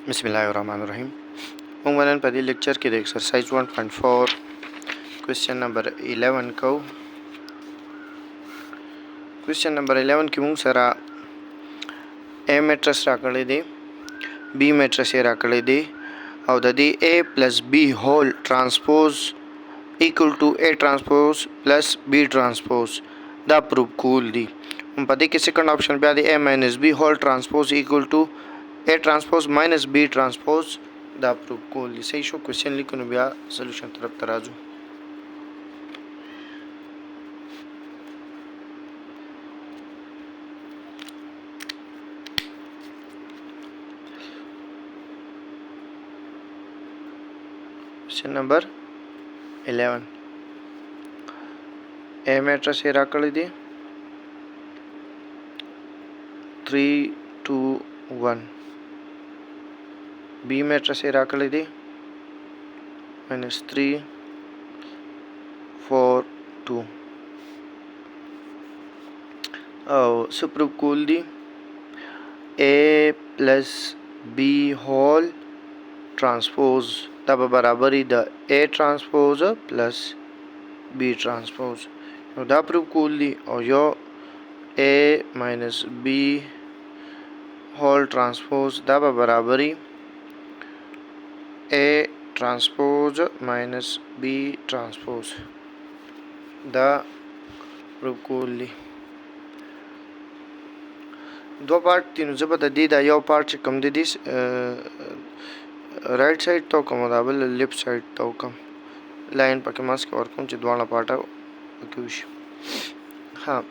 बिस्मिल्लाहिर्रहमानिर्रहीम। उमूमन पहले लेक्चर के एक्सरसाइज 1.4 क्वेश्चन नंबर 11 को क्वेश्चन नंबर 11 की मूंग सरा ए मैट्रिक्स राकड़े दे बी मैट्रिक्स राकड़े दे और दे A plus B whole transpose equal to A transpose plus B transpose दा प्रूव कूल दी पदी के सेकंड ऑप्शन पे आदि A minus B whole transpose equal to A transpose minus B transpose दा प्रूव कूल दी। सही शो क्वेश्चन लिखो न बिया सोल्यूशन तरफ तराजू। Question number 11 A matrix A राकड़ी दी 3 2 1 बी मैट्रिक्स ए राकड़ी दी -3 4 2 और सुप्रूव कूल दी A plus B whole transpose तब बराबरी द A transpose plus B transpose दा प्रूव कूल दी और यो A minus B whole transpose दा बराबरी A transpose minus B transpose दा प्रूव कूल दी। दो पार्ट तीनों जब दी दा यो पार्ट कम दी दिस राइट साइड तो कम दाबल लेफ्ट साइड तो कम लाइन पके मास के और कम चिदवाना पार्ट क्यूश हाँ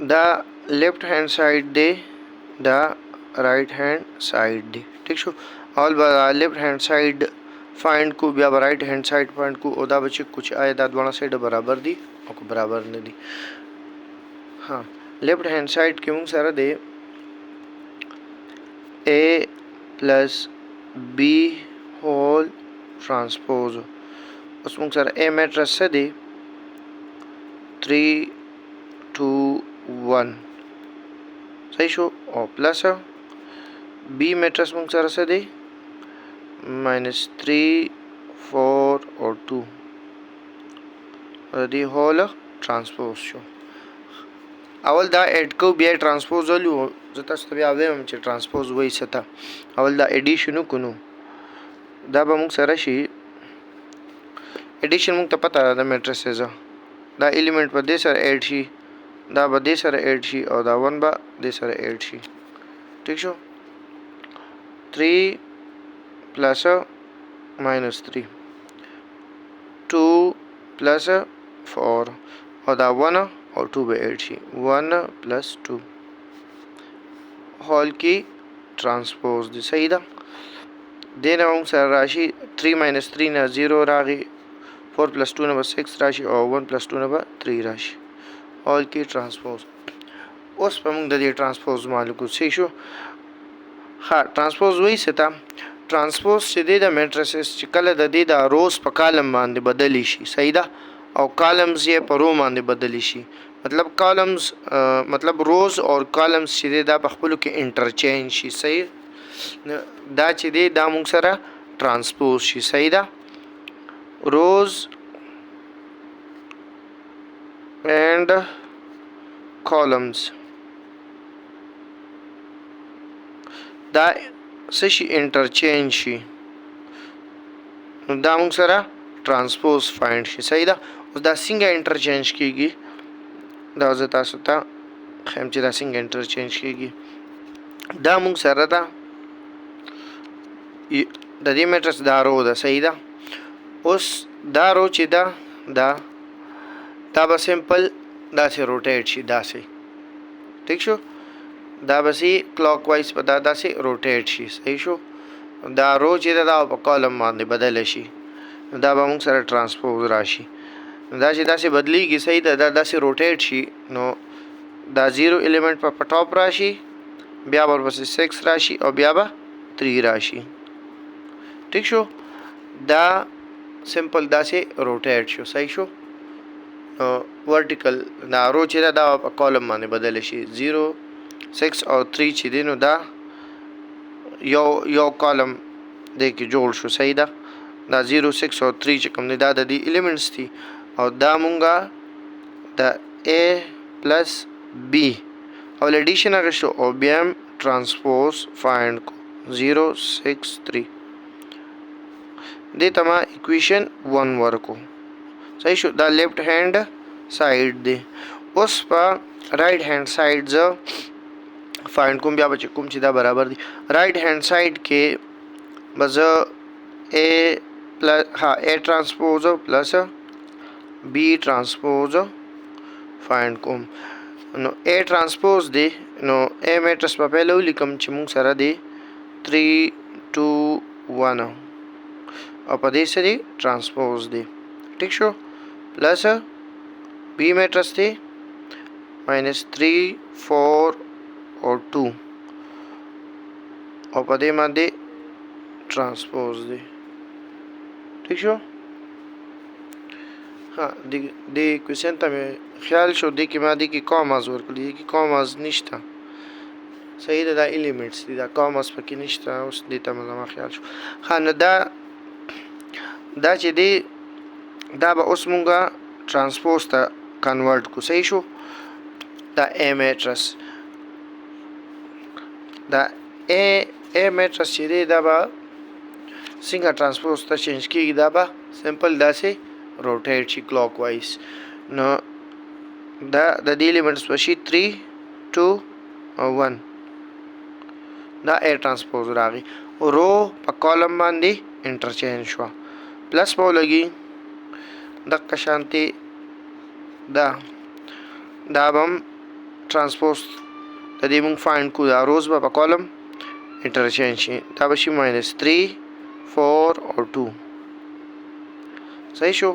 द लेफ्ट हैंड साइड दे द राइट हैंड साइड दे ठीक show all left hand side find को बिया राइट हैंड साइड फाइंड को ओदा बच्चे कुछ आए दादवाना साइड बराबर दी और बराबर नहीं दी। हाँ लेफ्ट हैंड साइड के मुंह सारा दे A plus B whole transpose उस मुंह सारा ए मैट्रिक्स से दे 3 2 1 सही शो और प्लस बी मैट्रिक्स मुंह सारा से दे -3 4 और 2 और दी होल ट्रांसपोज शो अवल दा एड को बी ट्रांसपोज वालू जता तबे आवे हम चे ट्रांसपोज वही सता अवल दा एडिशन कुनु दा बमुक सरशी एडिशन मुक पता दा मैट्रिसेस दा एलिमेंट पर दे सर ऐड शी दा ब दे सर ऐड शी और दा 1 बा दे सर ऐड शी ठीक शो 3 प्लस -3 2 प्लस 4 और दा 1 और 2 पे ऐड शी 1 प्लस 2 होल की ट्रांसपोज दी सही दा देना हूँ सर राशि 3 - 3 ना 0 रागी 4 + 2 नंबर 6 राशि और 1 + 2 नंबर 3 राशि होल की ट्रांसपोज उस पर मुंग दे ट्रांसपोज मालूम को सही शो हाँ ट्रांसपोज वही से था ट्रांसपोज से दे दा मैट्रिसेस कल दे दा रोज पर कॉलम मान दे बदली शी सही दा और कॉलम्स ये पर रो मान दे बदली शी मतलब कॉलम्स मतलब रोज और कॉलम्स चे दा पखपलू के इंटरचेंज शी सही दा चे दे दा मुंग सरा ट्रांसपोज शी सही दा रोज एंड कॉलम्स दा सशी इंटरचेंज शी दा मुंग सरा ट्रांसपोज फाइंड शी सही दा उस दा सिंगा इंटरचेंज कीगी दा जता सता खैमचे दा सिंगा इंटरचेंज कीगी दा मुंग सरा दा दी मैट्रिक्स दा रो दा सही दा उस दा रो ची दा बस सिंपल दा से रोटेट शी दा से ठीक शो दा बसी क्लॉकवाइज पर दा से रोटेट शी सही शो दा रो ची दा कॉलम मान दे बदल शी दा मुंग सरा ट्रांसपोज राशि दा से बदली की सही दा से रोटेट शी नो दा 0 एलिमेंट पर टॉप राशि ब्या पर बस 6 राशि और ब्या 3 राशि ठीक शो दा सिंपल दा से रोटेट शो सही शो वर्टिकल दा रो चे दा कॉलम माने बदल शी 0 6 और 3 ची देनो दा یو کالم دی کې جوړ شو. صحیح ده. دا 0 6 او 3 چې کوم دی دا د دې ایلیمنټس دي او دا مونږه د A پلس B او اډیشن اغشتو او بیا هم ترانسپوز فایند کو 0 6 3 دې ته ما اکویشن 1 ورکو. صحیح شو. دا لیفت هینډ سایډ دی. اوس په رائټ هینډ سایډ زه فایند کوم بیا به چې کوم چې دا برابر دي. رائټ هینډ سایډ کې به زه A ټرانسپوز پلس B ټرانسپوز فایند کوم. نو A ټرانسپوز دی نو A میټرس په پهله ولیکم چې موږ سره دی 3 2 1 او په دې سره ټرانسپوز دی. ٹھیک شو. پلس B میټرس دی -3 4 او 2 او په دې باندې ټرانسپوز دی. ٹھیک شو. ها د کوېشن ته مې خیال شو دی کې ما دی کې کاماز ورکړي دی کې کاماز نشته. صحیح ده. دا ایلیمنټس دي دا کاماز پکې نشته. اوس دې ته ما خیال شو. ها نو دا چې دی دا به اوس مونږه ترانسپوز ته کنورټ کو. صحیح شو. دا A میټرس دا A میټرس چې دی دا به څنګه ترانسپوز ته چینج کیږي. دا به سمپل داسې روټیټ شي کلاک وایز. نو دا د دې ایلیمنټس به شي 3 2 او 1 دا A ټرانسپوز راغی. رو په کالم باندې انټرچینج شو. پلس به ولګي دقه شانتي دا به هم ټرانسپوز د دې مونږ فایند کو. دا روز به په کالم انټرچینج شي. دا به شي -3 4 او 2. صحیح شو.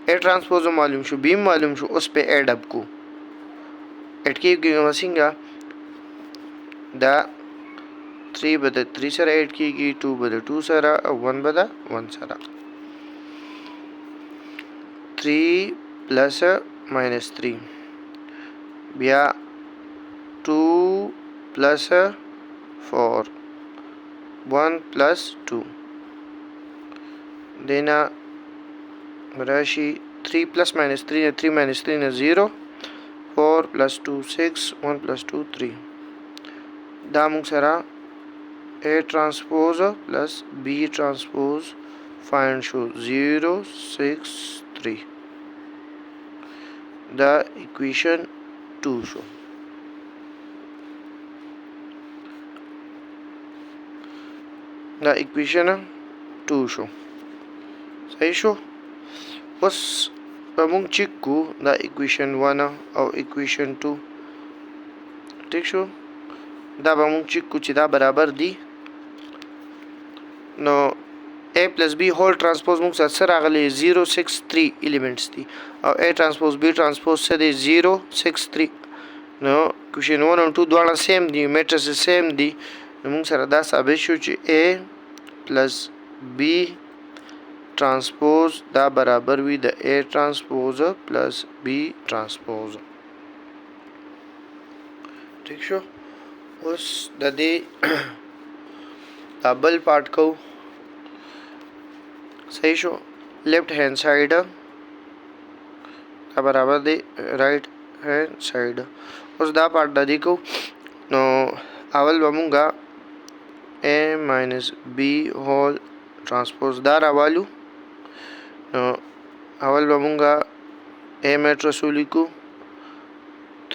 A ټرانسپوز معلوم شو. B معلوم شو. اوس په ایډ اپ کو. ایډ کېږي څنګه دا 3 به د 3 سره ایډ کېږي 2 به د 2 سره او 1 به د 1 سره 3 پلس -3 بیا 2 پلس 4 1 پلس 2 دینا راشي 3 پلس -3 3 -3 0 4 پلس 2 6 1 پلس 2 3 دا موږ سره A transpose plus B transpose find شو 0 6 3 دا equation 2 شو. دا equation 2 شو. صحیح شو. اوس په موږ چیک کو دا equation 1 او equation 2. ٹھیک شو. دا به موږ چیک کو چې دا برابر دي. نو A plus B whole transpose موږ سره راغلي 0 6 3 ایلیمنټس دي او A transpose B transpose څه دی 0 6 3. نو کوېشن 1 او 2 دواړه سیم دي. میټرس سیم دي. نو موږ سره دا ثابت شو چې A plus B transpose دا برابر وي د A transpose plus B transpose. ٹھیک شو. اوس د دې بل پارت کو. صحیح شو. لیفٹ ہینڈ سائڈ دا برابر دی رائٹ ہینڈ سائڈ. اوس دا پارت د دې کو. نو اول به مونږه A minus B whole transpose دا راوالو. نو اول به مونږه A میټرس ولیکو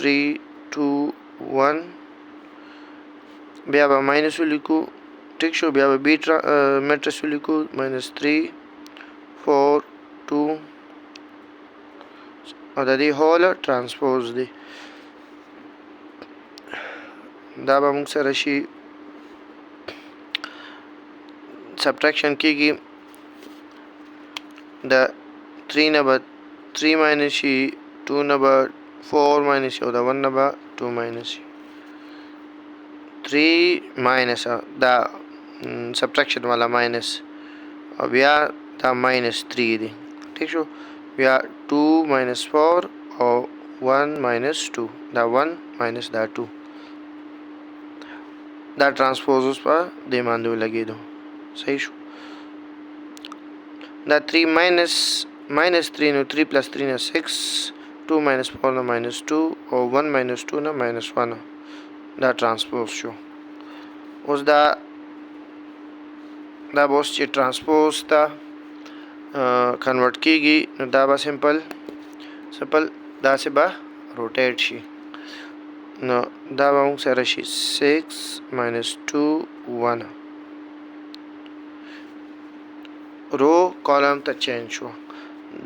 3 2 1 بیا به ماینس ولیکو. ٹھیک شو. بیا به B میټرس ولیکو -3 4 2 او د دې هول ترانسپوز دی. دا به موږ سره شي سبټریکشن کېږي د 3 نه به 3 ماینس شي 2 نه به 4 ماینس شي او د 1 نه به 2 ماینس شي. 3 ماینس دا سبټریکشن والا ماینس او بیا دا -3 دی. ٹھیک شو. بیا 2 - 4 او 1 - 2 دا 1 ماینس دا 2 دا ترانسپوز اوس په دې باندې ولګېدو. صحیح شو. دا 3 minus 3 نو 3 plus 3 نه 6 2 minus 4 نه minus 2 او 1 minus 2 نه minus 1 دا ترانسپوز شو. اوس دا به اوس چې ترانسپوز ته کنورټ کېږي نو دا به سمپل داسې به روټیټ شي. نو دا به موږ سره شي 6 minus 2 1 رو کالم ته چینج شو.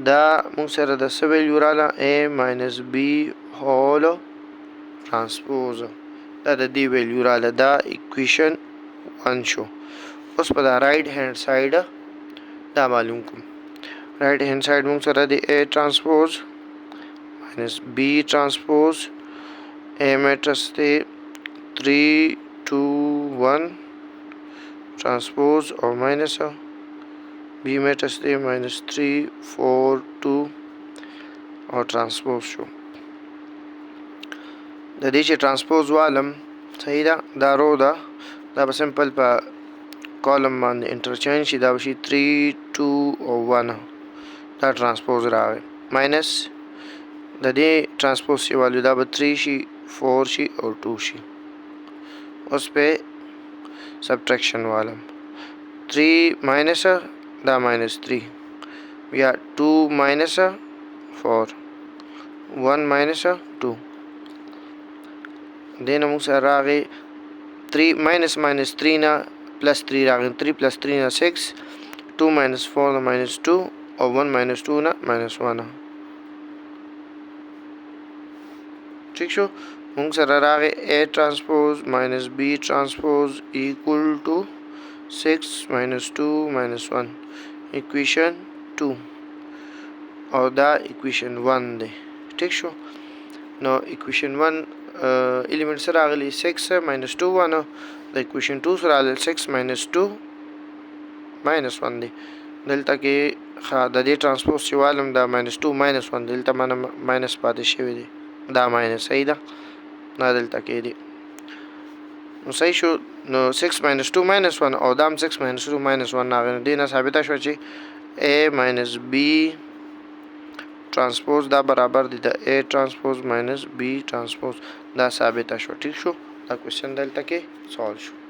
دا موږ سره د څه ویلیو راله A minus B هول ترانسپوز دا د دې ویلیو راله. دا اکویشن 1 شو. اوس په دا رایټ هینډ سایډ دا معلوم کوم. رایټ هینډ سایډ موږ سره د A ترانسپوز minus B ترانسپوز A میټرس دی 3 2 1 ترانسپوز او ماینس B میټرس دی minus 3 4 2 او ترانسپوز شو. د دې چې ترانسپوز والم صحیح ده دا رو ده دا به سمپل په کالم باندې انټرچینج شي. دا به شي 3 2 او 1 دا ترانسپوز راغی ماینس د دې ترانسپوز چې والو دا به 3 شي 4 شي او 2 شي. اوس په سبټریکشن والم 3 ماینس دا minus 3 بیا 2 minus 4 1 minus 2 دینه موږ سره راغی 3 minus 3 نه plus 3 راغی 3 plus 3 نه 6 2 minus 4 نه minus 2 او 1 minus 2 نه minus 1 ٹھیک شو. موږ سره راغی A transpose minus B transpose equal to 6 minus 2 minus 1 equation 2 او دا equation 1 دی. ٹھیک شو. نو equation 1 element سره راغلی 6 minus 2 1 د equation 2 سره راغلی 6 minus 2 minus 1 دی. دلته کې د دې ترانسپوز چې والم دا minus 2 minus 1 دلته مانه minus پاتې شوی دی دا minus صحیح ده دا دلته کې دی. نو صحیح شو. نو 6 minus 2 minus 1 او دام 6 minus 2 minus 1 راغی. نو دې نه ثابته شوه چې A minus B ترانسپوز دا برابر دی د A ترانسپوز minus B ترانسپوز دا ثابته شو. ٹھیک شو. دا کوېسچن دلته کې سالو شو.